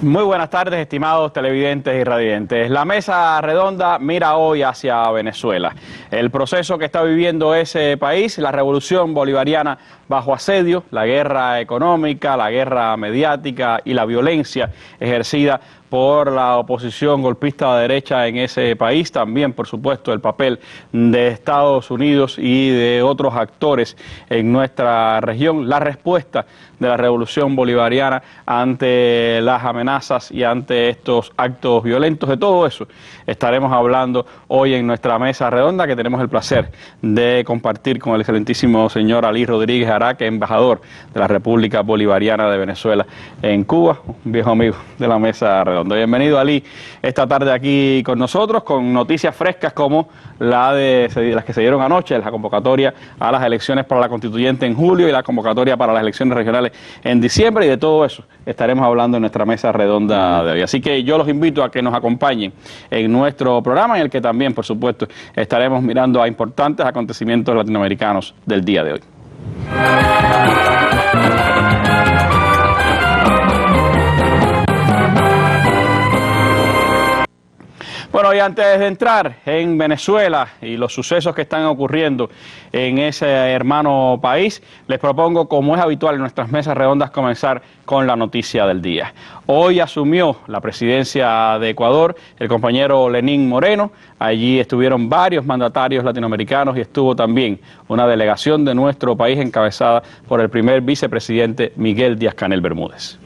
Muy buenas tardes, estimados televidentes y radiantes. La mesa redonda mira hoy hacia Venezuela. El proceso que está viviendo ese país, la revolución bolivariana bajo asedio, la guerra económica, la guerra mediática y la violencia ejercida por la oposición golpista de derecha en ese país. También, por supuesto, el papel de Estados Unidos y de otros actores en nuestra región. La respuesta de la revolución bolivariana ante las amenazas y ante estos actos violentos. De todo eso estaremos hablando hoy en nuestra mesa redonda, que tenemos el placer de compartir con el excelentísimo señor Ali Rodríguez Araque, embajador de la República Bolivariana de Venezuela en Cuba, un viejo amigo de la mesa redonda. Bienvenido, Ali, esta tarde aquí con nosotros, con noticias frescas como las que se dieron anoche, la convocatoria a las elecciones para la constituyente en julio y la convocatoria para las elecciones regionales en diciembre, y de todo eso estaremos hablando en nuestra mesa redonda de hoy. Así que yo los invito a que nos acompañen en nuestro programa, en el que también, por supuesto, estaremos mirando a importantes acontecimientos latinoamericanos del día de hoy. Bueno, y antes de entrar en Venezuela y los sucesos que están ocurriendo en ese hermano país, les propongo, como es habitual en nuestras mesas redondas, comenzar con la noticia del día. Hoy asumió la presidencia de Ecuador el compañero Lenín Moreno. Allí estuvieron varios mandatarios latinoamericanos y estuvo también una delegación de nuestro país encabezada por el primer vicepresidente Miguel Díaz-Canel Bermúdez.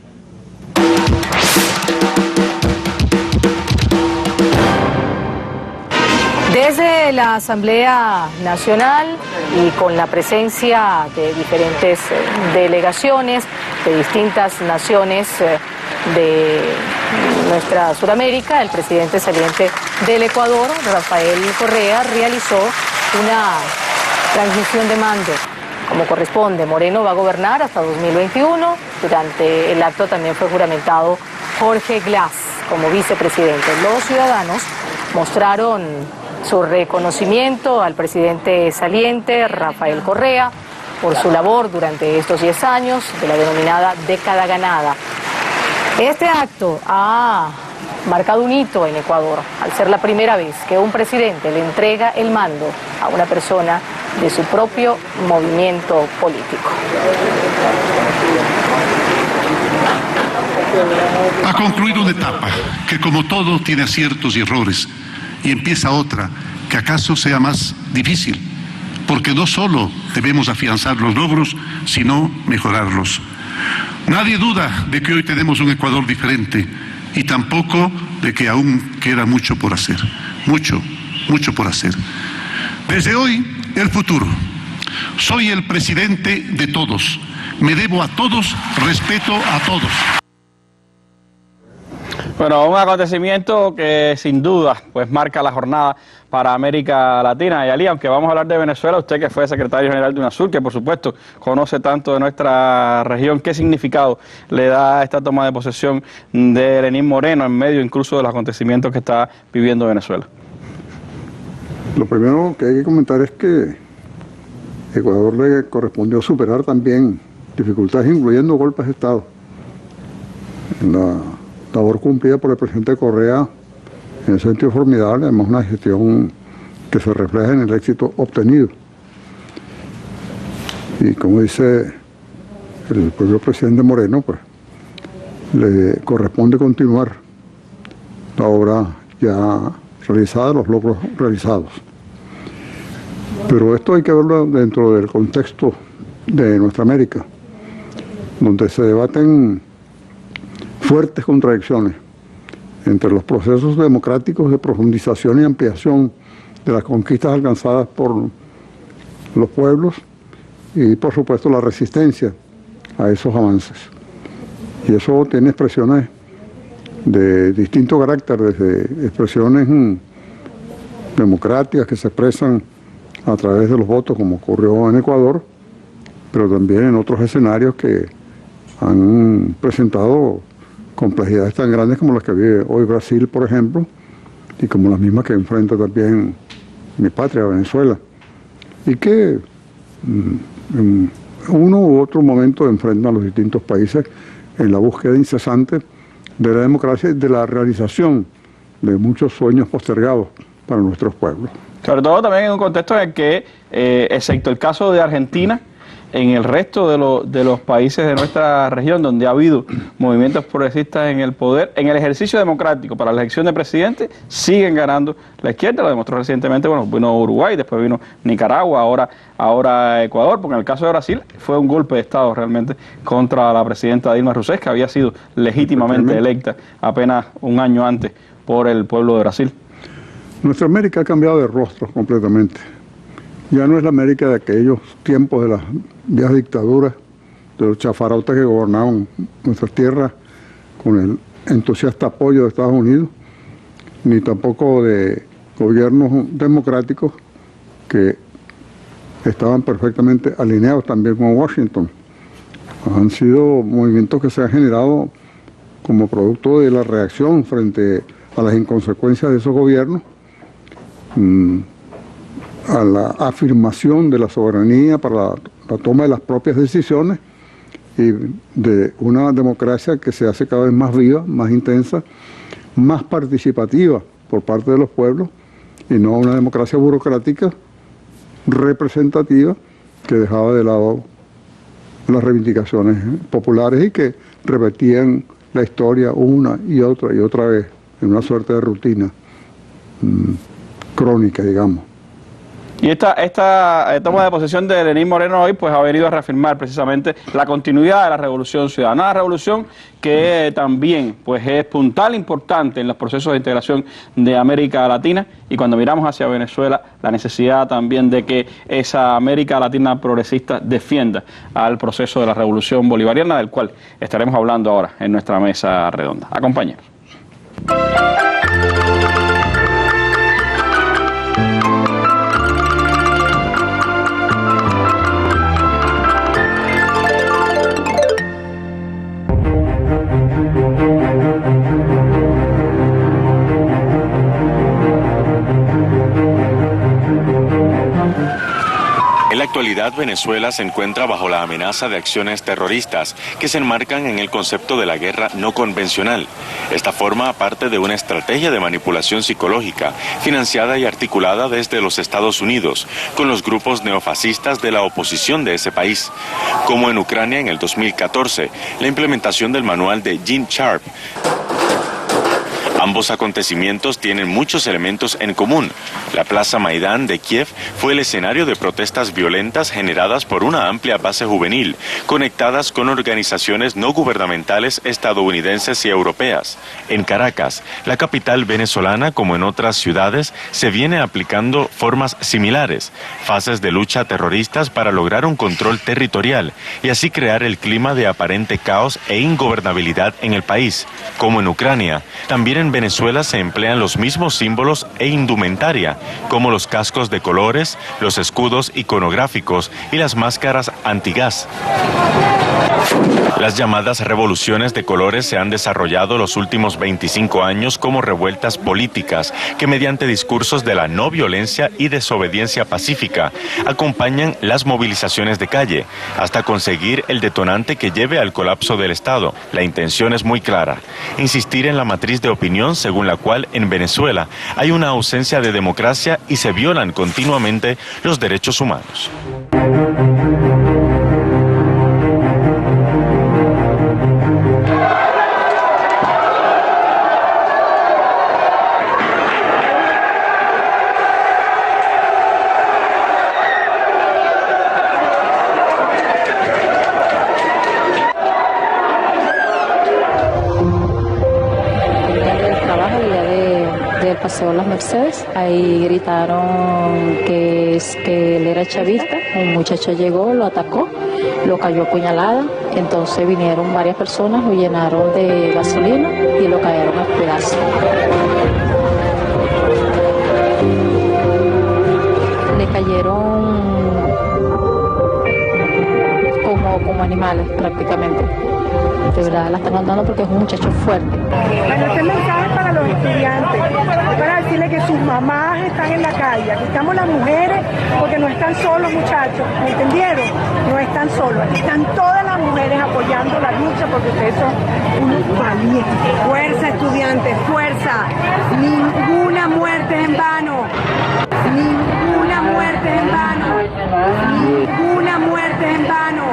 Desde la Asamblea Nacional y con la presencia de diferentes delegaciones de distintas naciones de nuestra Suramérica, el presidente saliente del Ecuador, Rafael Correa, realizó una transmisión de mando. Como corresponde, Moreno va a gobernar hasta 2021. Durante el acto también fue juramentado Jorge Glass como vicepresidente. Los ciudadanos mostraron su reconocimiento al presidente saliente, Rafael Correa, por su labor durante estos 10 años de la denominada década ganada. Este acto ha marcado un hito en Ecuador, al ser la primera vez que un presidente le entrega el mando a una persona de su propio movimiento político. Ha concluido una etapa que, como todo, tiene aciertos y errores, y empieza otra que acaso sea más difícil, porque no solo debemos afianzar los logros, sino mejorarlos. Nadie duda de que hoy tenemos un Ecuador diferente, y tampoco de que aún queda mucho por hacer, mucho por hacer. Desde hoy, el futuro. Soy el presidente de todos, me debo a todos, respeto a todos. Bueno, un acontecimiento que sin duda pues marca la jornada para América Latina. Y Ali, aunque vamos a hablar de Venezuela, usted que fue secretario general de UNASUR, que por supuesto conoce tanto de nuestra región, ¿qué significado le da esta toma de posesión de Lenín Moreno en medio incluso de los acontecimientos que está viviendo Venezuela? Lo primero que hay que comentar es que a Ecuador le correspondió superar también dificultades, incluyendo golpes de Estado. La labor cumplida por el presidente Correa en ese sentido formidable, además una gestión que se refleja en el éxito obtenido. Y como dice el propio presidente Moreno, pues le corresponde continuar la obra ya realizada, los logros realizados. Pero esto hay que verlo dentro del contexto de nuestra América, donde se debaten fuertes contradicciones entre los procesos democráticos de profundización y ampliación de las conquistas alcanzadas por los pueblos y, por supuesto, la resistencia a esos avances. Y eso tiene expresiones de distinto carácter, desde expresiones democráticas que se expresan a través de los votos, como ocurrió en Ecuador, pero también en otros escenarios que han presentado complejidades tan grandes como las que vive hoy Brasil, por ejemplo, y como las mismas que enfrenta también mi patria, Venezuela, y que en uno u otro momento enfrentan los distintos países en la búsqueda incesante de la democracia y de la realización de muchos sueños postergados para nuestros pueblos. Sobre todo también en un contexto en el que, excepto el caso de Argentina, en el resto de los países de nuestra región donde ha habido movimientos progresistas en el poder, en el ejercicio democrático para la elección de presidente, siguen ganando la izquierda. Lo demostró recientemente, bueno, vino Uruguay, después vino Nicaragua, ahora Ecuador, porque en el caso de Brasil fue un golpe de Estado realmente contra la presidenta Dilma Rousseff, que había sido legítimamente electa apenas un año antes por el pueblo de Brasil. Nuestra América ha cambiado de rostro completamente. Ya no es la América de aquellos tiempos de las viejas dictaduras, de los chafarautas que gobernaban nuestras tierras con el entusiasta apoyo de Estados Unidos, ni tampoco de gobiernos democráticos que estaban perfectamente alineados también con Washington. Han sido movimientos que se han generado como producto de la reacción frente a las inconsecuencias de esos gobiernos, a la afirmación de la soberanía para la toma de las propias decisiones y de una democracia que se hace cada vez más viva, más intensa, más participativa por parte de los pueblos y no una democracia burocrática representativa que dejaba de lado las reivindicaciones populares y que repetían la historia una y otra vez en una suerte de rutina crónica, digamos. Y esta toma de posesión de Lenín Moreno hoy pues ha venido a reafirmar precisamente la continuidad de la Revolución Ciudadana, una revolución que también pues es puntal importante en los procesos de integración de América Latina, y cuando miramos hacia Venezuela, la necesidad también de que esa América Latina progresista defienda al proceso de la Revolución Bolivariana, del cual estaremos hablando ahora en nuestra mesa redonda. Acompáñenos. En la actualidad, Venezuela se encuentra bajo la amenaza de acciones terroristas que se enmarcan en el concepto de la guerra no convencional. Esta forma parte de una estrategia de manipulación psicológica financiada y articulada desde los Estados Unidos con los grupos neofascistas de la oposición de ese país, como en Ucrania en el 2014, la implementación del manual de Gene Sharp. Ambos acontecimientos tienen muchos elementos en común. La Plaza Maidán de Kiev fue el escenario de protestas violentas generadas por una amplia base juvenil, conectadas con organizaciones no gubernamentales estadounidenses y europeas. En Caracas, la capital venezolana, como en otras ciudades, se viene aplicando formas similares, fases de lucha terroristas para lograr un control territorial y así crear el clima de aparente caos e ingobernabilidad en el país. Como en Ucrania, también en Venezuela se emplean los mismos símbolos e indumentaria, como los cascos de colores, los escudos iconográficos y las máscaras antigas. Las llamadas revoluciones de colores se han desarrollado los últimos 25 años como revueltas políticas que mediante discursos de la no violencia y desobediencia pacífica acompañan las movilizaciones de calle hasta conseguir el detonante que lleve al colapso del Estado. La intención es muy clara: insistir en la matriz de opinión según la cual en Venezuela hay una ausencia de democracia y se violan continuamente los derechos humanos. Paseo Las Mercedes, ahí gritaron que él era chavista, un muchacho llegó, lo atacó, lo cayó a puñalada, entonces vinieron varias personas, lo llenaron de gasolina y lo cayeron a pedazos. Le cayeron como animales prácticamente. De verdad la están mandando porque es un muchacho fuerte. Bueno, este mensaje es para los estudiantes, para decirles que sus mamás están en la calle, aquí estamos las mujeres, porque no están solos, muchachos, ¿me entendieron? No están solos, aquí están todas las mujeres apoyando la lucha porque ustedes son unos valientes. Fuerza, estudiantes, fuerza. Ninguna muerte es en vano. Ninguna muerte es en vano. Ninguna muerte es en vano.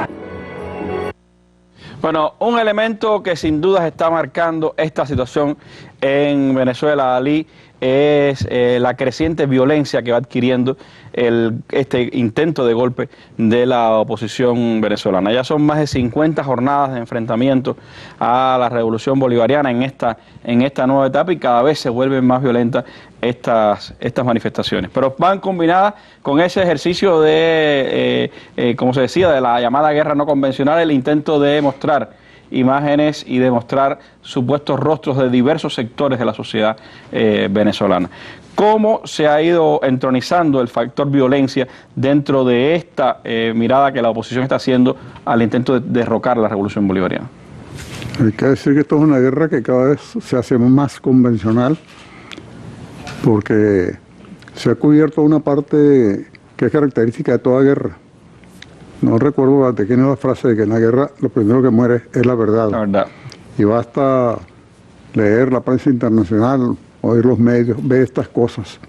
Bueno, un elemento que sin dudas está marcando esta situación en Venezuela, Ali, es la creciente violencia que va adquiriendo este intento de golpe de la oposición venezolana. Ya son más de 50 jornadas de enfrentamiento a la revolución bolivariana en esta nueva etapa, y cada vez se vuelven más violentas estas manifestaciones. Pero van combinadas con ese ejercicio de, como se decía, de la llamada guerra no convencional, el intento de mostrar imágenes y demostrar supuestos rostros de diversos sectores de la sociedad venezolana. ¿Cómo se ha ido entronizando el factor violencia dentro de esta mirada que la oposición está haciendo al intento de derrocar la revolución bolivariana? Hay que decir que esto es una guerra que cada vez se hace más convencional, porque se ha cubierto una parte que es característica de toda guerra. No recuerdo de quién es la frase de que en la guerra lo primero que muere es la verdad. La verdad. Y basta leer la prensa internacional, oír los medios, ver estas cosas,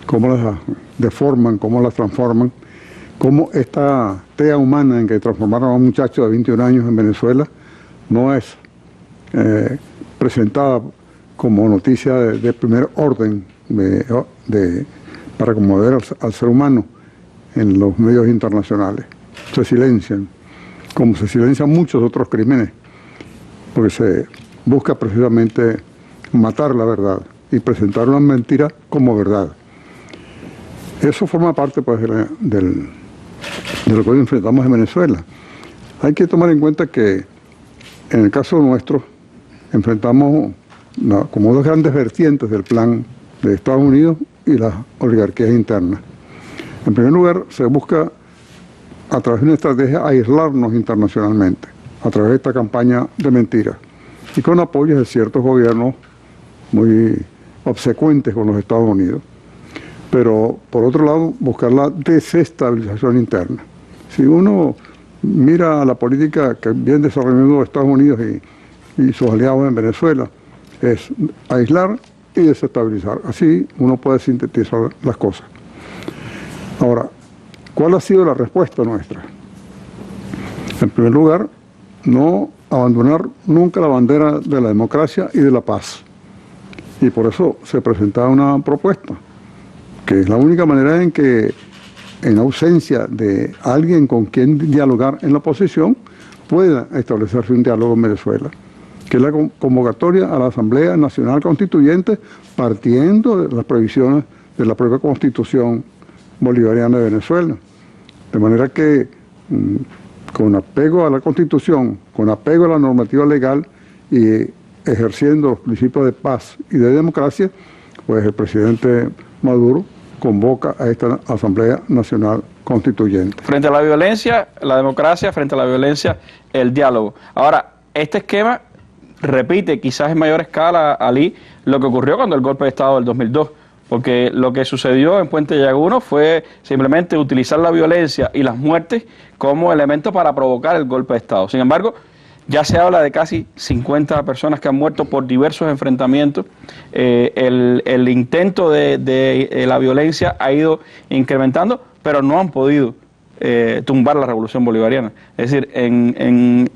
cómo las deforman, cómo las transforman, cómo esta tea humana en que transformaron a un muchacho de 21 años en Venezuela no es presentada como noticia de primer orden para conmover al ser humano en los medios internacionales. Se silencian, como se silencian muchos otros crímenes, porque se busca precisamente matar la verdad y presentar una mentira como verdad. Eso forma parte pues, de lo que hoy enfrentamos en Venezuela. Hay que tomar en cuenta que en el caso nuestro enfrentamos como dos grandes vertientes del plan de Estados Unidos y las oligarquías internas. En primer lugar, se busca a través de una estrategia aislarnos internacionalmente, a través de esta campaña de mentiras, y con apoyos de ciertos gobiernos muy obsecuentes con los Estados Unidos. Pero, por otro lado, buscar la desestabilización interna. Si uno mira la política que viene desarrollando Estados Unidos y sus aliados en Venezuela, es aislar y desestabilizar. Así uno puede sintetizar las cosas. Ahora, ¿cuál ha sido la respuesta nuestra? En primer lugar, no abandonar nunca la bandera de la democracia y de la paz. Y por eso se presentaba una propuesta, que es la única manera en que, en ausencia de alguien con quien dialogar en la oposición, pueda establecerse un diálogo en Venezuela, que es la convocatoria a la Asamblea Nacional Constituyente, partiendo de las previsiones de la propia Constitución bolivariana de Venezuela. De manera que, con apego a la Constitución, con apego a la normativa legal y ejerciendo los principios de paz y de democracia, pues el presidente Maduro convoca a esta Asamblea Nacional Constituyente. Frente a la violencia, la democracia; frente a la violencia, el diálogo. Ahora, este esquema repite, quizás en mayor escala, Ali, lo que ocurrió cuando el golpe de Estado del 2002. Porque lo que sucedió en Puente Llaguno fue simplemente utilizar la violencia y las muertes como elemento para provocar el golpe de Estado. Sin embargo, ya se habla de casi 50 personas que han muerto por diversos enfrentamientos. El intento de la violencia ha ido incrementando, pero no han podido tumbar la revolución bolivariana. Es decir,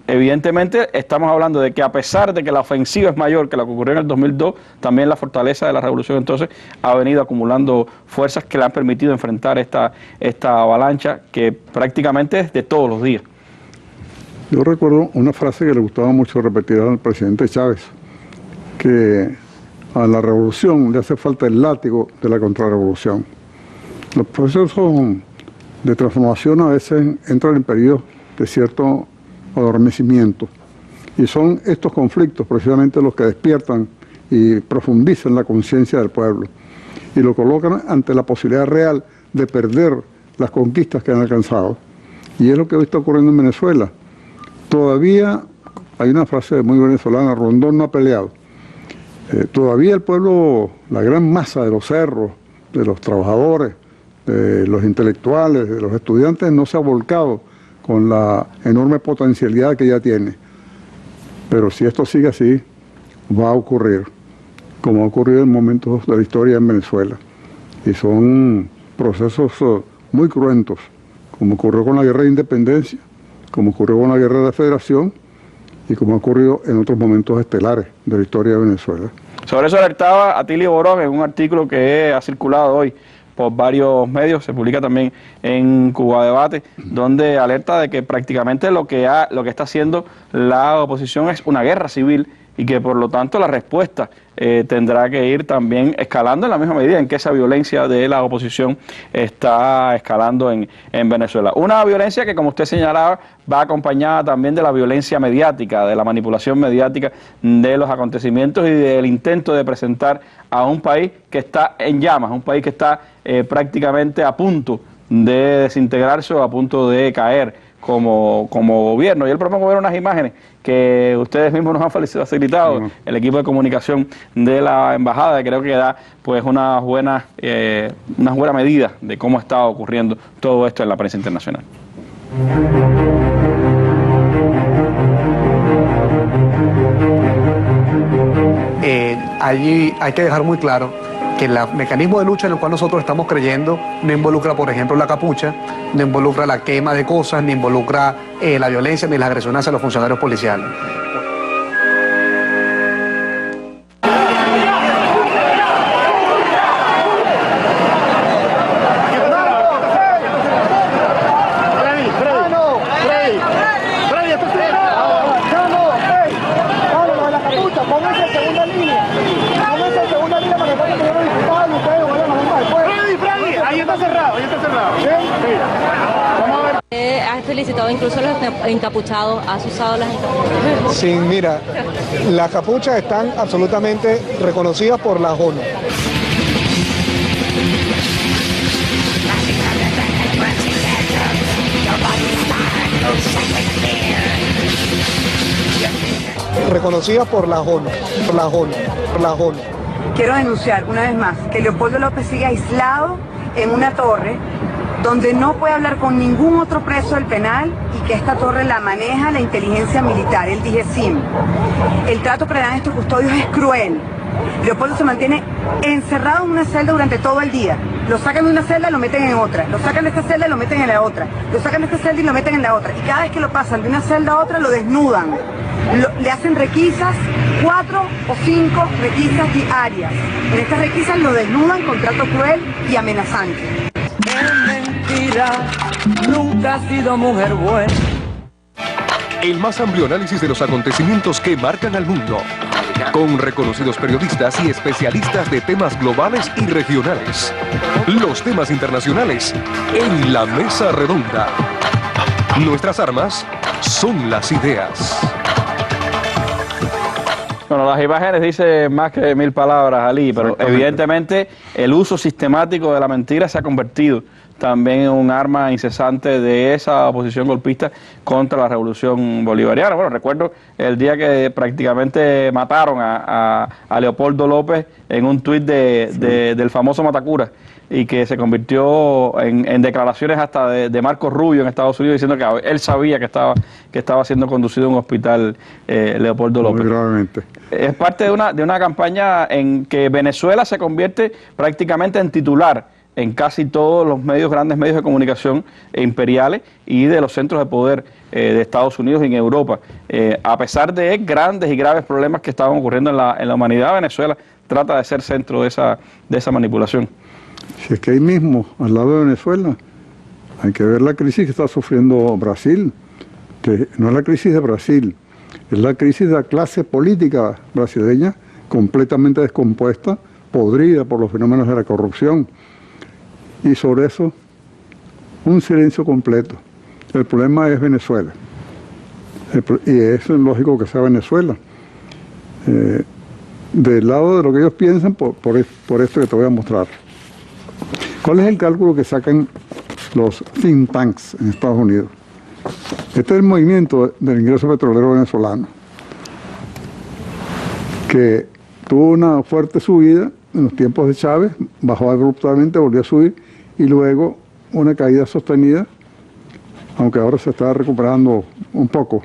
evidentemente estamos hablando de que, a pesar de que la ofensiva es mayor que la que ocurrió en el 2002, también la fortaleza de la revolución entonces ha venido acumulando fuerzas que le han permitido enfrentar esta avalancha que prácticamente es de todos los días. Yo recuerdo una frase que le gustaba mucho repetir al presidente Chávez, que a la revolución le hace falta el látigo de la contrarrevolución. Los procesos de transformación a veces entran en periodos de cierto adormecimiento, y son estos conflictos precisamente los que despiertan y profundizan la conciencia del pueblo y lo colocan ante la posibilidad real de perder las conquistas que han alcanzado. Y es lo que hoy está ocurriendo en Venezuela. Todavía hay una frase muy venezolana: Rondón no ha peleado. Todavía el pueblo, la gran masa de los cerros, de los trabajadores, de los intelectuales, de los estudiantes, no se ha volcado con la enorme potencialidad que ya tiene. Pero si esto sigue así, va a ocurrir, como ha ocurrido en momentos de la historia en Venezuela. Y son procesos muy cruentos, como ocurrió con la guerra de independencia, como ocurrió con la guerra de federación y como ha ocurrido en otros momentos estelares de la historia de Venezuela. Sobre eso alertaba Atilio Borón en un artículo que ha circulado hoy por varios medios, se publica también en Cuba Debate, donde alerta de que prácticamente lo que está haciendo la oposición es una guerra civil y que por lo tanto la respuesta tendrá que ir también escalando en la misma medida en que esa violencia de la oposición está escalando en Venezuela. Una violencia que, como usted señalaba, va acompañada también de la violencia mediática, de la manipulación mediática de los acontecimientos y del intento de presentar a un país que está en llamas, un país que está prácticamente a punto de desintegrarse o a punto de caer como gobierno. Y él propongo ver unas imágenes que ustedes mismos nos han facilitado, el equipo de comunicación de la embajada, creo que da pues una buena medida de cómo está ocurriendo todo esto en la prensa internacional. Allí hay que dejar muy claro que el mecanismo de lucha en el cual nosotros estamos creyendo no involucra, por ejemplo, la capucha, no involucra la quema de cosas, ni involucra la violencia ni las agresiones a los funcionarios policiales. ¿Has felicitado incluso a los encapuchados? ¿Has usado las encapuchas? Sí, mira, las capuchas están absolutamente reconocidas por la ONU. Reconocidas por la ONU, por la ONU, por la ONU. Quiero denunciar una vez más que Leopoldo López sigue aislado en una torre donde no puede hablar con ningún otro preso del penal y que esta torre la maneja la inteligencia militar, el DGCIM. El trato que le dan a estos custodios es cruel. Leopoldo se mantiene encerrado en una celda durante todo el día. Lo sacan de una celda y lo meten en otra. Lo sacan de esta celda y lo meten en la otra. Lo sacan de esta celda y lo meten en la otra. Y cada vez que lo pasan de una celda a otra lo desnudan. Le hacen requisas, 4 o 5 requisas diarias. En estas requisas lo desnudan con trato cruel y amenazante. Nunca ha sido mujer buena. El más amplio análisis de los acontecimientos que marcan al mundo, con reconocidos periodistas y especialistas de temas globales y regionales. Los temas internacionales en la mesa redonda. Nuestras armas son las ideas. Bueno, las imágenes dicen más que 1000 palabras, Ali, pero evidentemente el uso sistemático de la mentira se ha convertido también en un arma incesante de esa oposición golpista contra la revolución bolivariana. Bueno, recuerdo el día que prácticamente mataron a Leopoldo López en un tuit del famoso Matacura, y que se convirtió en declaraciones hasta de Marco Rubio en Estados Unidos diciendo que él sabía que estaba siendo conducido a un hospital Leopoldo López. Muy gravemente. Es parte de una campaña en que Venezuela se convierte prácticamente en titular en casi todos los grandes medios de comunicación imperiales y de los centros de poder de Estados Unidos y en Europa. A pesar de grandes y graves problemas que estaban ocurriendo en la humanidad, Venezuela trata de ser centro de esa manipulación. Si es que ahí mismo, al lado de Venezuela, hay que ver la crisis que está sufriendo Brasil, que no es la crisis de Brasil, es la crisis de la clase política brasileña, completamente descompuesta, podrida por los fenómenos de la corrupción. Y sobre eso, un silencio completo. El problema es Venezuela. Y es lógico que sea Venezuela. Del lado de lo que ellos piensan, por esto que te voy a mostrar. ¿Cuál es el cálculo que sacan los think tanks en Estados Unidos? Este es el movimiento del ingreso petrolero venezolano, que tuvo una fuerte subida en los tiempos de Chávez, bajó abruptamente, volvió a subir, y luego una caída sostenida, aunque ahora se está recuperando un poco,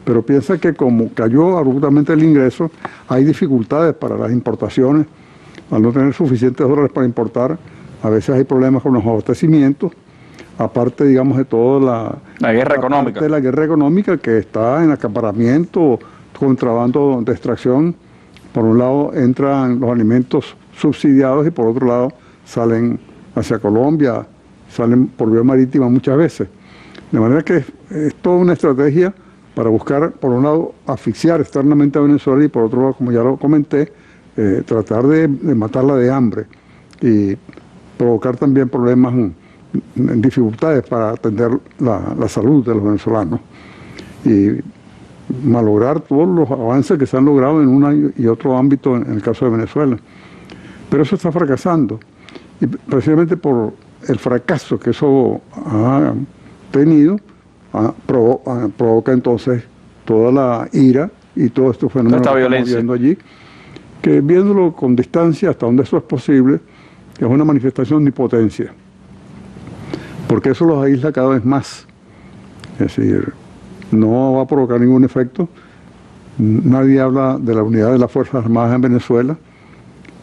pero piensa que como cayó abruptamente el ingreso, hay dificultades para las importaciones. Al no tener suficientes dólares para importar, a veces hay problemas con los abastecimientos, aparte, digamos, de toda la guerra económica. De la guerra económica que está en acaparamiento, contrabando de extracción. Por un lado entran los alimentos subsidiados y por otro lado salen hacia Colombia, salen por vía marítima muchas veces. De manera que es toda una estrategia para buscar, por un lado, asfixiar externamente a Venezuela y por otro lado, como ya lo comenté, tratar de matarla de hambre y provocar también problemas, dificultades para atender la salud de los venezolanos y malograr todos los avances que se han logrado en uno y otro ámbito en el caso de Venezuela. Pero eso está fracasando y precisamente por el fracaso que eso ha tenido, provoca entonces toda la ira y todo estos fenómenos que estamos viendo allí, que viéndolo con distancia hasta donde eso es posible, es una manifestación de impotencia, porque eso los aísla cada vez más. Es decir, no va a provocar ningún efecto. Nadie habla de la unidad de las Fuerzas Armadas en Venezuela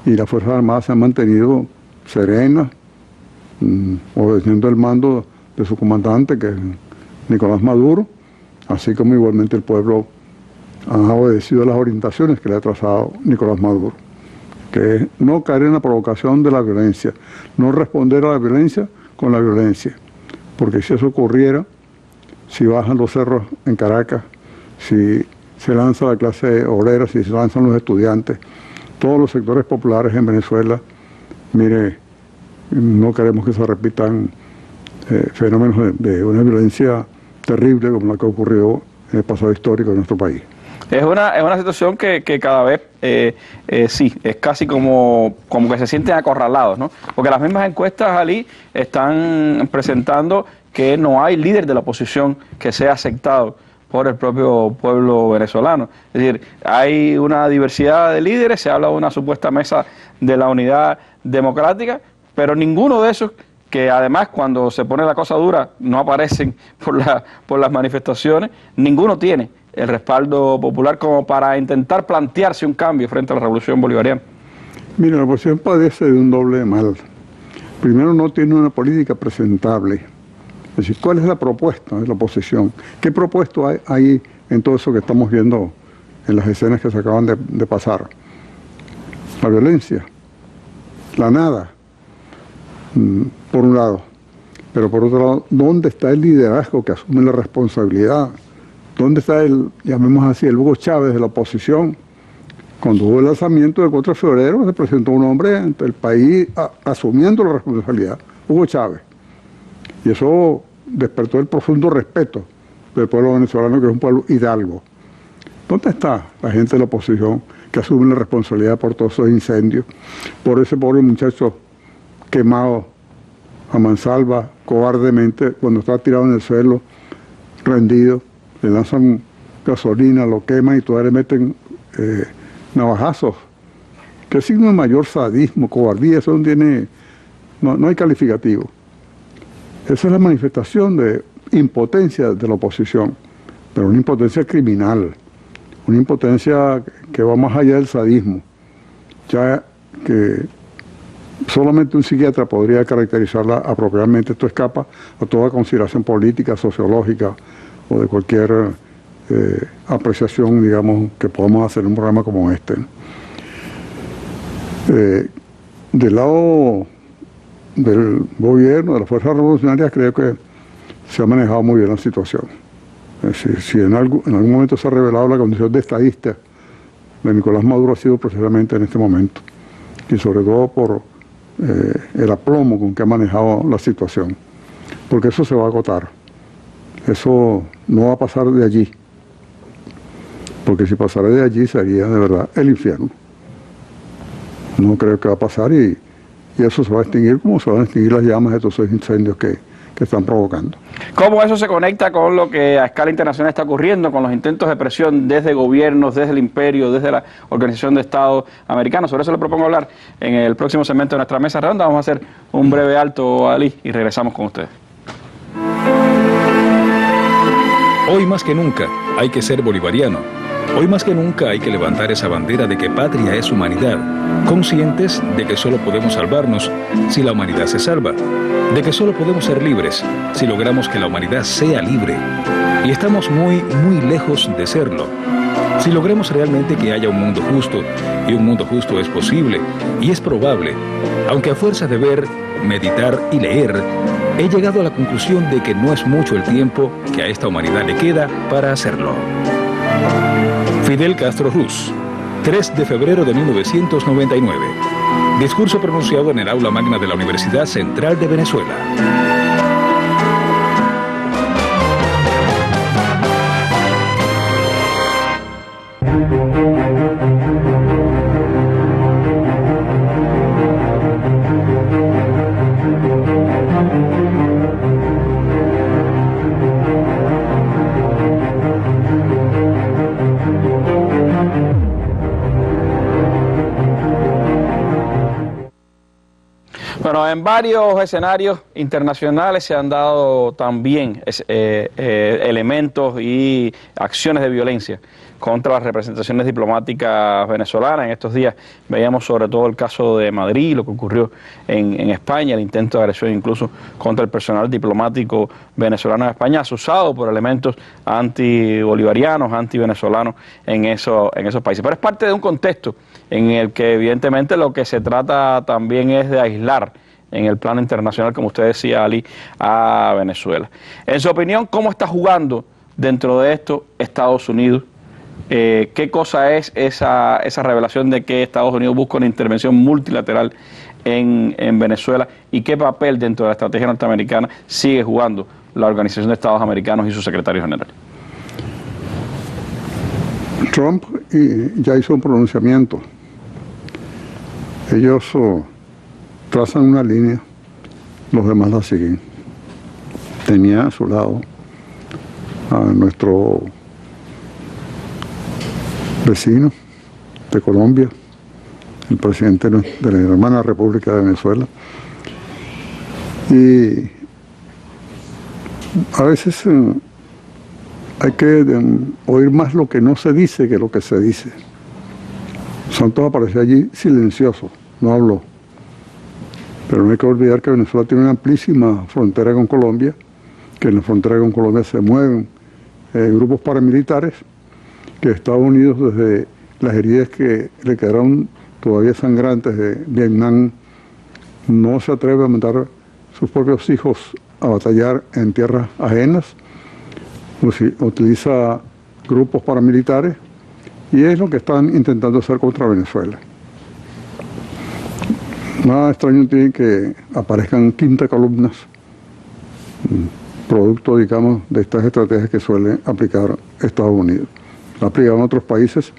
y las Fuerzas Armadas se han mantenido serenas, obedeciendo el mando de su comandante, que es Nicolás Maduro, así como igualmente el pueblo ha obedecido las orientaciones que le ha trazado Nicolás Maduro, que es no caer en la provocación de la violencia, no responder a la violencia con la violencia, porque si eso ocurriera, si bajan los cerros en Caracas, si se lanza la clase obrera, si se lanzan los estudiantes, todos los sectores populares en Venezuela, mire, no queremos que se repitan fenómenos de una violencia terrible como la que ocurrió en el pasado histórico de nuestro país. Es una situación que cada vez, sí, es casi como que se sienten acorralados, ¿no? Porque las mismas encuestas, Ali, están presentando que no hay líder de la oposición que sea aceptado por el propio pueblo venezolano. Es decir, hay una diversidad de líderes, se habla de una supuesta mesa de la unidad democrática, pero ninguno de esos, que además cuando se pone la cosa dura no aparecen por las manifestaciones, ninguno tiene el respaldo popular como para intentar plantearse un cambio frente a la revolución bolivariana. Mira, la oposición padece de un doble mal. Primero, no tiene una política presentable. Es decir, ¿cuál es la propuesta de la oposición? ¿Qué propuesto hay en todo eso que estamos viendo en las escenas que se acaban de pasar? La violencia, la nada, por un lado. Pero por otro lado, ¿dónde está el liderazgo que asume la responsabilidad? ¿Dónde está llamemos así, el Hugo Chávez de la oposición? Cuando hubo el lanzamiento del 4 de febrero, se presentó un hombre ante el país asumiendo la responsabilidad, Hugo Chávez. Y eso despertó el profundo respeto del pueblo venezolano, que es un pueblo hidalgo. ¿Dónde está la gente de la oposición que asume la responsabilidad por todos esos incendios? Por ese pobre muchacho quemado a mansalva, cobardemente, cuando está tirado en el suelo, rendido, le lanzan gasolina, lo queman y todavía le meten navajazos. ¿Qué signo de mayor sadismo, cobardía? Eso no tiene, no hay calificativo. Esa es la manifestación de impotencia de la oposición, pero una impotencia criminal, una impotencia que va más allá del sadismo, ya que solamente un psiquiatra podría caracterizarla apropiadamente. Esto escapa a toda consideración política, sociológica o de cualquier apreciación, digamos, que podamos hacer en un programa como este. Del lado del gobierno, de las fuerzas revolucionarias, creo que se ha manejado muy bien la situación. Es decir, si en algún momento se ha revelado la condición de estadista de Nicolás Maduro, ha sido precisamente en este momento, y sobre todo por el aplomo con que ha manejado la situación, porque eso se va a agotar, eso no va a pasar de allí, porque si pasara de allí sería de verdad el infierno. No creo que va a pasar y eso se va a extinguir como se van a extinguir las llamas de todos esos incendios que están provocando. ¿Cómo eso se conecta con lo que a escala internacional está ocurriendo, con los intentos de presión desde gobiernos, desde el imperio, desde la Organización de Estados Americanos? Sobre eso le propongo hablar en el próximo segmento de nuestra mesa redonda. Vamos a hacer un breve alto, Ali, y regresamos con ustedes. Hoy más que nunca, hay que ser bolivariano. Hoy más que nunca hay que levantar esa bandera de que patria es humanidad, conscientes de que solo podemos salvarnos si la humanidad se salva, de que solo podemos ser libres si logramos que la humanidad sea libre. Y estamos muy lejos de serlo. Si logramos realmente que haya un mundo justo, y un mundo justo es posible y es probable, aunque a fuerza de ver, meditar y leer, he llegado a la conclusión de que no es mucho el tiempo que a esta humanidad le queda para hacerlo. Fidel Castro Ruz, 3 de febrero de 1999. Discurso pronunciado en el aula magna de la Universidad Central de Venezuela. Bueno, en varios escenarios internacionales se han dado también elementos y acciones de violencia contra las representaciones diplomáticas venezolanas. En estos días veíamos sobre todo el caso de Madrid, lo que ocurrió en España, el intento de agresión incluso contra el personal diplomático venezolano en España, asusado por elementos antibolivarianos, antivenezolanos en esos países. Pero es parte de un contexto en el que evidentemente lo que se trata también es de aislar en el plano internacional, como usted decía, Ali, a Venezuela. En su opinión, ¿cómo está jugando dentro de esto Estados Unidos? ¿Qué cosa es esa revelación de que Estados Unidos busca una intervención multilateral en Venezuela? ¿Y qué papel dentro de la estrategia norteamericana sigue jugando la Organización de Estados Americanos y su secretario general? Trump ya hizo un pronunciamiento. Ellos trazan una línea, los demás la siguen. Tenía a su lado a nuestro vecino de Colombia, el presidente de la hermana República de Venezuela. Y a veces hay que oír más lo que no se dice que lo que se dice. Santos apareció allí silencioso, no habló. Pero no hay que olvidar que Venezuela tiene una amplísima frontera con Colombia, que en la frontera con Colombia se mueven grupos paramilitares, que Estados Unidos, desde las heridas que le quedaron todavía sangrantes de Vietnam, no se atreve a mandar a sus propios hijos a batallar en tierras ajenas, utiliza grupos paramilitares, y es lo que están intentando hacer contra Venezuela. Nada extraño tiene que aparezcan quinta columnas, producto, digamos, de estas estrategias que suele aplicar Estados Unidos. La aplican en otros países,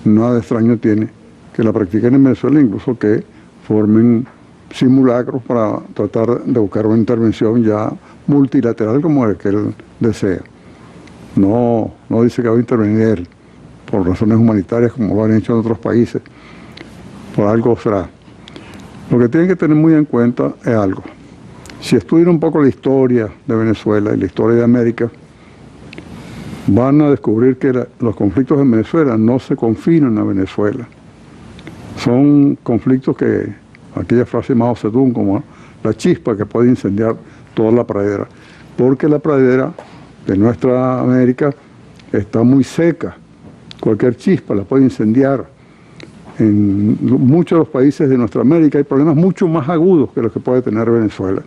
nada extraño tiene que la practiquen en Venezuela, incluso que formen simulacros para tratar de buscar una intervención ya multilateral como el que él desea. No dice que va a intervenir por razones humanitarias como lo han hecho en otros países, por algo será. Lo que tienen que tener muy en cuenta es algo. Si estudian un poco la historia de Venezuela y la historia de América, van a descubrir que los conflictos en Venezuela no se confinan a Venezuela. Son conflictos que, aquella frase de Mao Zedong, como la chispa que puede incendiar toda la pradera, porque la pradera de nuestra América está muy seca. Cualquier chispa la puede incendiar. En muchos de los países de nuestra América hay problemas mucho más agudos que los que puede tener Venezuela.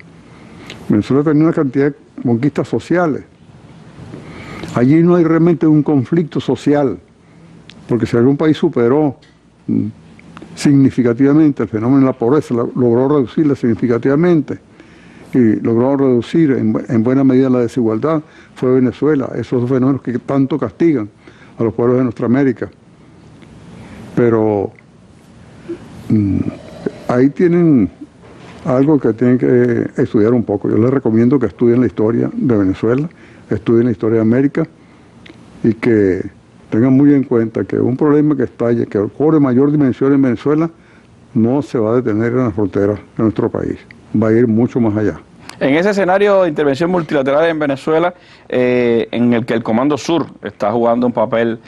Venezuela tiene una cantidad de conquistas sociales. Allí no hay realmente un conflicto social, porque si algún país superó significativamente el fenómeno de la pobreza, logró reducirla significativamente y logró reducir en buena medida la desigualdad, fue Venezuela. Esos fenómenos que tanto castigan a los pueblos de nuestra América. Pero ahí tienen algo que tienen que estudiar un poco. Yo les recomiendo que estudien la historia de Venezuela, estudien la historia de América y que tengan muy en cuenta que un problema que estalle, que cobre mayor dimensión en Venezuela, no se va a detener en las fronteras de nuestro país, va a ir mucho más allá. En ese escenario de intervención multilateral en Venezuela, en el que el Comando Sur está jugando un papel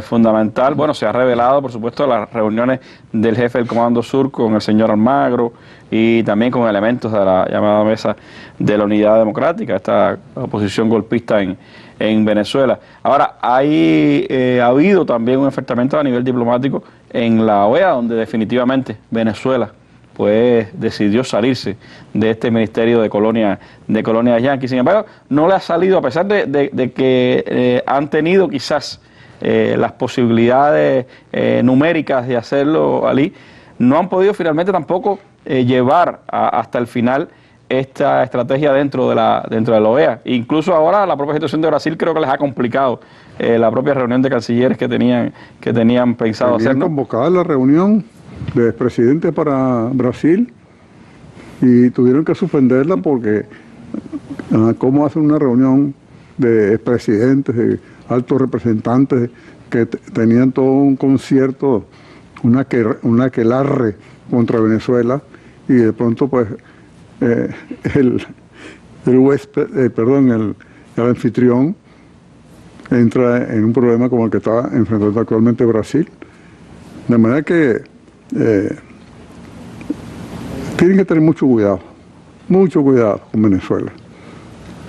fundamental, bueno, se ha revelado, por supuesto, las reuniones del jefe del Comando Sur con el señor Almagro y también con elementos de la llamada Mesa de la Unidad Democrática, esta oposición golpista en Venezuela. Ahora, ha habido también un enfrentamiento a nivel diplomático en la OEA, donde definitivamente Venezuela pues decidió salirse de este Ministerio de Colonias Yanquis. Sin embargo, no le ha salido, a pesar de que han tenido quizás las posibilidades numéricas de hacerlo, Ali, no han podido finalmente tampoco llevar hasta el final esta estrategia dentro de la OEA. Incluso ahora la propia situación de Brasil creo que les ha complicado la propia reunión de cancilleres que tenían pensado hacer, ¿no? Convocada la reunión de presidente para Brasil y tuvieron que suspenderla porque ¿cómo hacen una reunión de presidentes, de altos representantes que tenían todo un concierto, una aquelarre contra Venezuela, y de pronto pues el anfitrión entra en un problema como el que está enfrentando actualmente Brasil? De manera que tienen que tener mucho cuidado con Venezuela.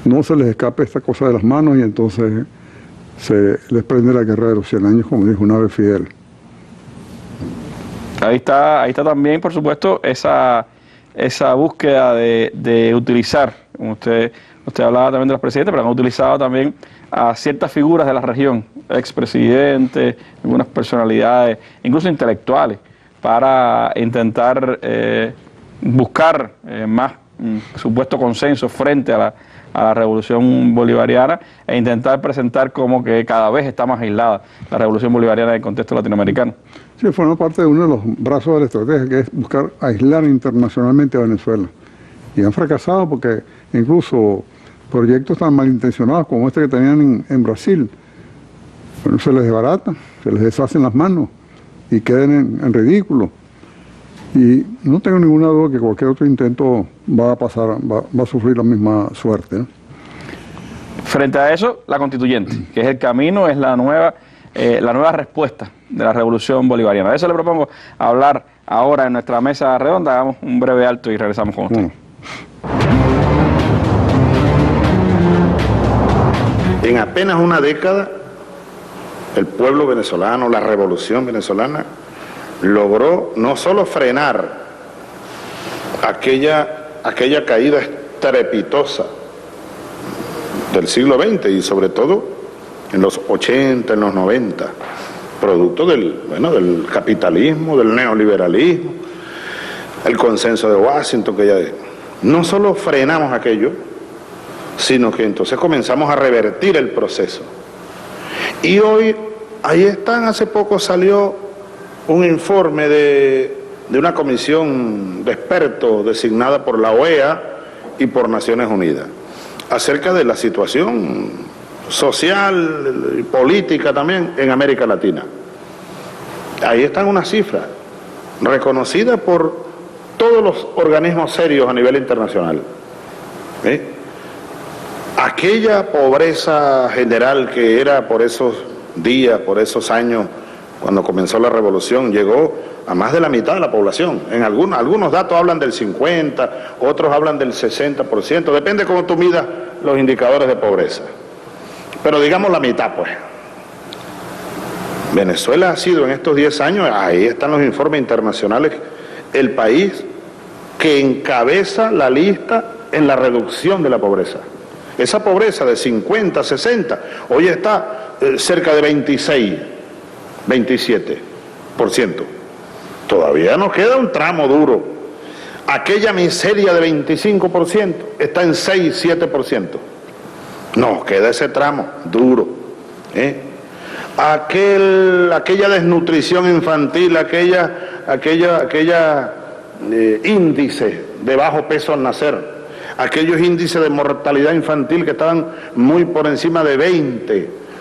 No se les escape esta cosa de las manos y entonces se les prende la guerra de los 100 años, como dijo una vez Fidel. Ahí está también, por supuesto, esa búsqueda de utilizar, como usted hablaba también de los presidentes, pero han utilizado también a ciertas figuras de la región, expresidentes, algunas personalidades, incluso intelectuales, para intentar buscar más supuesto consenso frente a la revolución bolivariana e intentar presentar como que cada vez está más aislada la revolución bolivariana en el contexto latinoamericano. Sí, forma parte de uno de los brazos de la estrategia, que es buscar aislar internacionalmente a Venezuela. Y han fracasado porque incluso proyectos tan malintencionados como este que tenían en Brasil, bueno, se les desbarata, se les deshacen las manos y quedan en ridículo. Y no tengo ninguna duda que cualquier otro intento va a sufrir la misma suerte, ¿no? Frente a eso, la constituyente, que es el camino, es la nueva respuesta de la revolución bolivariana. De eso le propongo hablar ahora en nuestra mesa redonda. Hagamos un breve alto y regresamos con usted. En apenas una década, el pueblo venezolano, la revolución venezolana, logró no solo frenar aquella caída estrepitosa del siglo XX y sobre todo en los 80, en los 90, producto del capitalismo, del neoliberalismo, el consenso de Washington, no solo frenamos aquello, sino que entonces comenzamos a revertir el proceso. Y hoy, ahí están, hace poco salió un informe de una comisión de expertos designada por la OEA y por Naciones Unidas acerca de la situación social y política también en América Latina. Ahí están unas cifras reconocidas por todos los organismos serios a nivel internacional. Aquella pobreza general que era por esos días, por esos años, cuando comenzó la revolución, llegó a más de la mitad de la población. En algunos datos hablan del 50%, otros hablan del 60%, depende cómo tú midas los indicadores de pobreza. Pero digamos la mitad, pues. Venezuela ha sido en estos 10 años, ahí están los informes internacionales, el país que encabeza la lista en la reducción de la pobreza. Esa pobreza de 50, 60, hoy está cerca de 26%. 27%. Todavía nos queda un tramo duro. Aquella miseria de 25% está en 6-7%. Nos queda ese tramo duro. Aquella desnutrición infantil, aquella índice de bajo peso al nacer, aquellos índices de mortalidad infantil que estaban muy por encima de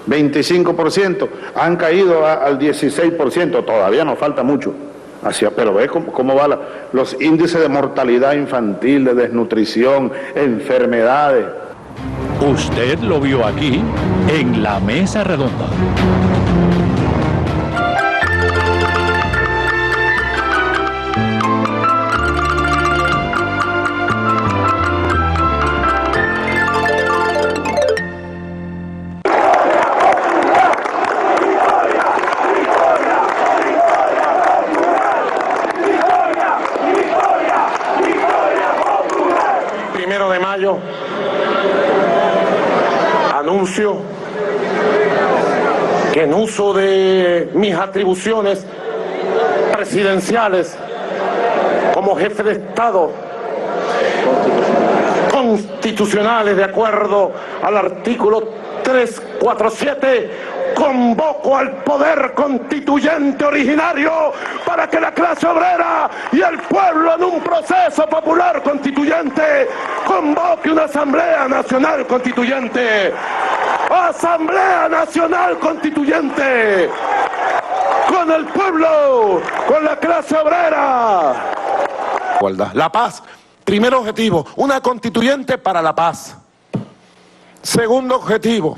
25%, han caído al 16%, todavía nos falta mucho, pero ve cómo van los índices de mortalidad infantil, de desnutrición, enfermedades. Usted lo vio aquí en La Mesa Redonda. De mayo, anuncio que en uso de mis atribuciones presidenciales como jefe de Estado constitucionales de acuerdo al artículo 347, convoco al poder constituyente originario para que la clase obrera y el pueblo en un proceso popular constituyente convoque una Asamblea Nacional Constituyente. Asamblea Nacional Constituyente. Con el pueblo, con la clase obrera. La paz. Primer objetivo, una constituyente para la paz. Segundo objetivo,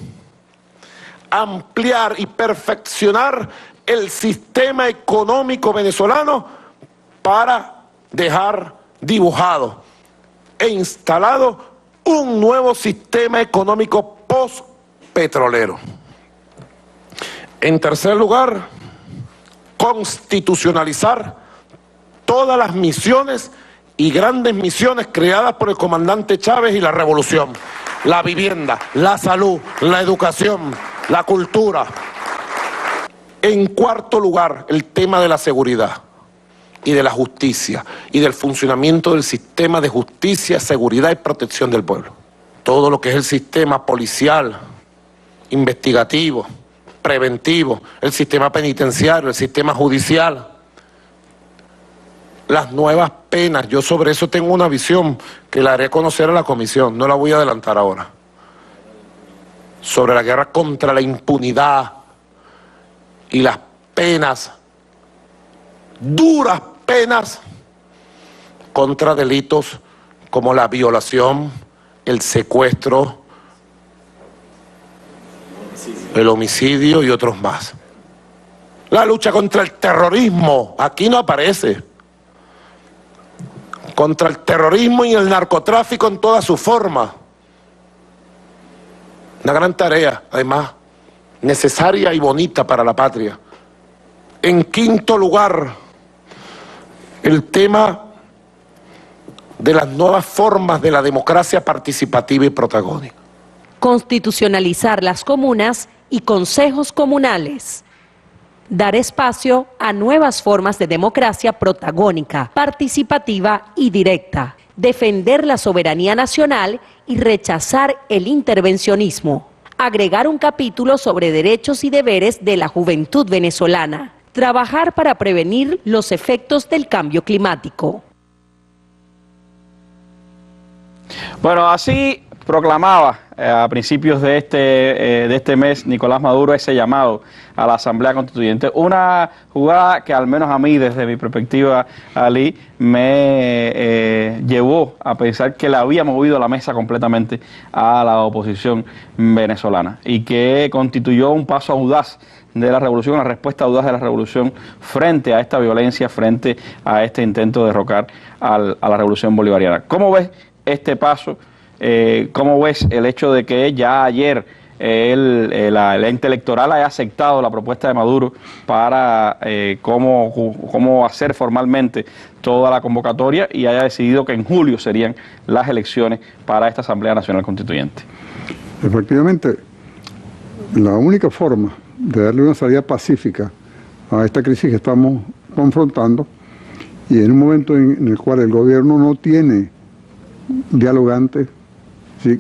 ampliar y perfeccionar el sistema económico venezolano para dejar dibujado e instalado un nuevo sistema económico post-petrolero. En tercer lugar, constitucionalizar todas las misiones y grandes misiones creadas por el comandante Chávez y la revolución. La vivienda, la salud, la educación, la cultura. En cuarto lugar, el tema de la seguridad y de la justicia y del funcionamiento del sistema de justicia, seguridad y protección del pueblo. Todo lo que es el sistema policial, investigativo, preventivo, el sistema penitenciario, el sistema judicial, las nuevas penas. Yo sobre eso tengo una visión que la haré conocer a la comisión, no la voy a adelantar ahora. Sobre la guerra contra la impunidad y las penas, duras penas contra delitos como la violación, el secuestro, el homicidio y otros más. La lucha contra el terrorismo, aquí no aparece. Contra el terrorismo y el narcotráfico en toda su forma. Una gran tarea, además, necesaria y bonita para la patria. En quinto lugar, el tema de las nuevas formas de la democracia participativa y protagónica. Constitucionalizar las comunas y consejos comunales. Dar espacio a nuevas formas de democracia protagónica, participativa y directa. Defender la soberanía nacional y rechazar el intervencionismo. Agregar un capítulo sobre derechos y deberes de la juventud venezolana. Trabajar para prevenir los efectos del cambio climático. Bueno, así proclamaba a principios de este mes Nicolás Maduro ese llamado a la Asamblea Constituyente. Una jugada que al menos a mí, desde mi perspectiva, Ali, me llevó a pensar que le había movido la mesa completamente a la oposición venezolana y que constituyó un paso audaz de la revolución, una respuesta audaz de la revolución frente a esta violencia, frente a este intento de derrocar a la revolución bolivariana. ¿Cómo ves este paso? ¿Cómo ves el hecho de que ya ayer el ente electoral haya aceptado la propuesta de Maduro para cómo hacer formalmente toda la convocatoria y haya decidido que en julio serían las elecciones para esta Asamblea Nacional Constituyente? Efectivamente, la única forma de darle una salida pacífica a esta crisis que estamos confrontando, y en un momento en el cual el gobierno no tiene dialogantes, ¿sí?,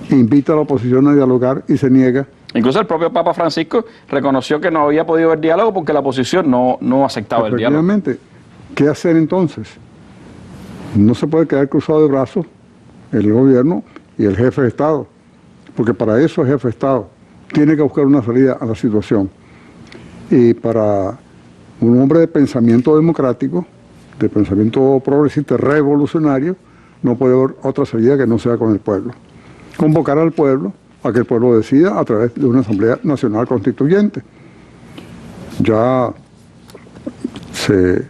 invita a la oposición a dialogar y se niega. Incluso el propio Papa Francisco reconoció que no había podido haber diálogo porque la oposición no aceptaba el diálogo. Efectivamente, ¿qué hacer entonces? No se puede quedar cruzado de brazos el gobierno y el jefe de Estado, porque para eso es jefe de Estado. Tiene que buscar una salida a la situación. Y para un hombre de pensamiento democrático, de pensamiento progresista, revolucionario, no puede haber otra salida que no sea con el pueblo. Convocar al pueblo a que el pueblo decida a través de una Asamblea Nacional Constituyente. Ya se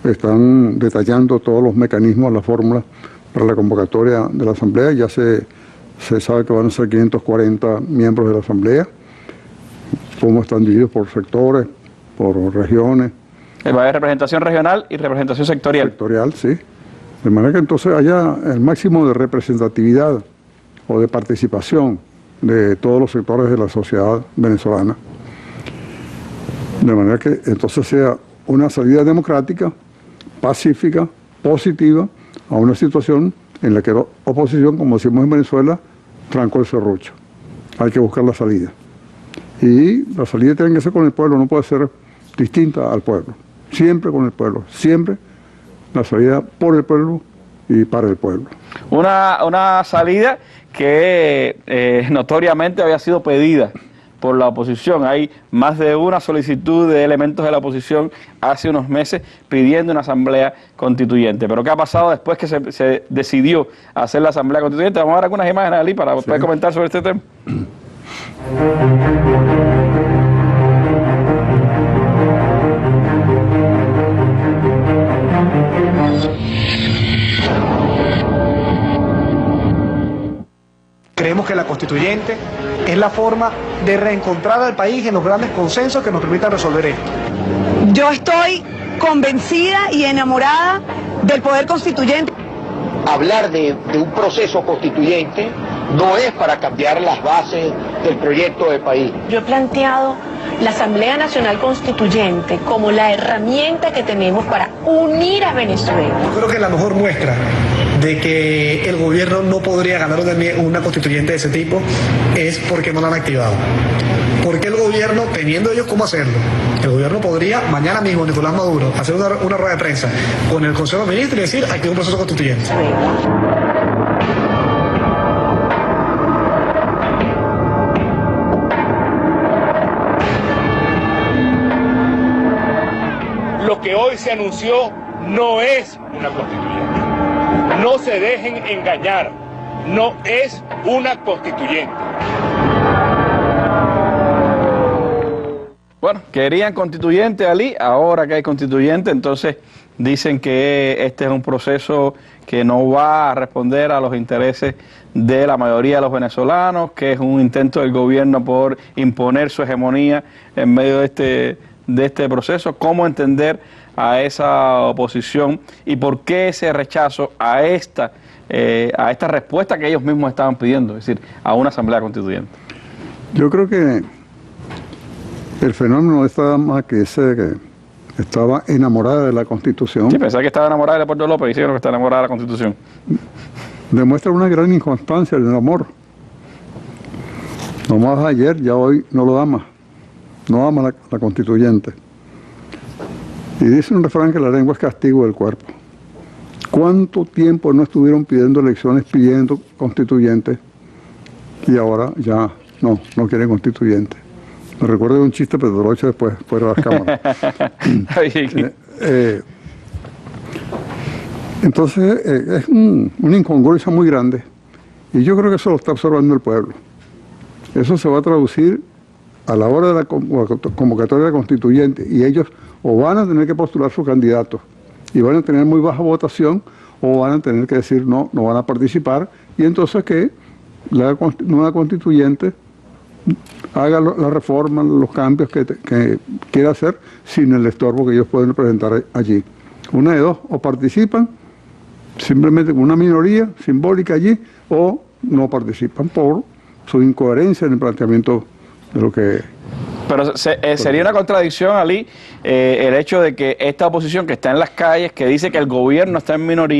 están detallando todos los mecanismos, las fórmulas para la convocatoria de la Asamblea. Ya se sabe que van a ser 540 miembros de la Asamblea, cómo están divididos por sectores, por regiones. Va a haber representación regional y representación sectorial. Sectorial, sí. De manera que entonces haya el máximo de representatividad o de participación de todos los sectores de la sociedad venezolana. De manera que entonces sea una salida democrática, pacífica, positiva, a una situación en la que la oposición, como decimos en Venezuela, trancó el serrucho. Hay que buscar la salida. Y la salida tiene que ser con el pueblo, no puede ser distinta al pueblo. Siempre con el pueblo, siempre la salida por el pueblo y para el pueblo. Una salida que notoriamente había sido pedida por la oposición. Hay más de una solicitud de elementos de la oposición hace unos meses pidiendo una asamblea constituyente. Pero ¿qué ha pasado después que se decidió hacer la asamblea constituyente? Vamos a ver algunas imágenes, Ali, para poder comentar sobre este tema. Creemos que la constituyente es la forma de reencontrar al país en los grandes consensos que nos permitan resolver esto. Yo estoy convencida y enamorada del poder constituyente. Hablar de un proceso constituyente no es para cambiar las bases del proyecto de país. Yo he planteado la Asamblea Nacional Constituyente como la herramienta que tenemos para unir a Venezuela. Yo creo que la mejor muestra de que el gobierno no podría ganar una constituyente de ese tipo es porque no la han activado. Porque el gobierno, teniendo ellos cómo hacerlo, el gobierno podría mañana mismo, Nicolás Maduro, hacer una rueda de prensa con el Consejo de Ministros y decir, aquí hay un proceso constituyente. Lo que hoy se anunció no es una constituyente. No se dejen engañar, no es una constituyente. Bueno, querían constituyente, Ali, ahora que hay constituyente, entonces dicen que este es un proceso que no va a responder a los intereses de la mayoría de los venezolanos, que es un intento del gobierno por imponer su hegemonía en medio de este proceso. ¿Cómo entender a esa oposición y por qué ese rechazo a esta respuesta que ellos mismos estaban pidiendo, es decir, a una asamblea constituyente? Yo creo que el fenómeno está más que ese que estaba enamorada de la Constitución. Sí, pensaba que estaba enamorada de Leopoldo López y dijeron que está enamorada de la Constitución. Demuestra una gran inconstancia en el amor. Nomás ayer, ya hoy no lo ama. No ama la Constituyente. Y dice un refrán que la lengua es castigo del cuerpo. ¿Cuánto tiempo no estuvieron pidiendo elecciones, pidiendo constituyentes? Y ahora ya no quieren constituyentes. Me recuerdo de un chiste, pero lo he hecho después, fuera de las cámaras. Entonces, es una incongruencia muy grande. Y yo creo que eso lo está observando el pueblo. Eso se va a traducir a la hora de la convocatoria de la constituyente. Y ellos o van a tener que postular sus candidatos y van a tener muy baja votación, o van a tener que decir no van a participar. Y entonces que la nueva constituyente haga la reforma, los cambios que quiera hacer sin el estorbo que ellos pueden presentar allí. Una de dos, o participan simplemente con una minoría simbólica allí, o no participan por su incoherencia en el planteamiento de lo que... Pero sería una contradicción, Ali, el hecho de que esta oposición que está en las calles, que dice que el gobierno está en minoría,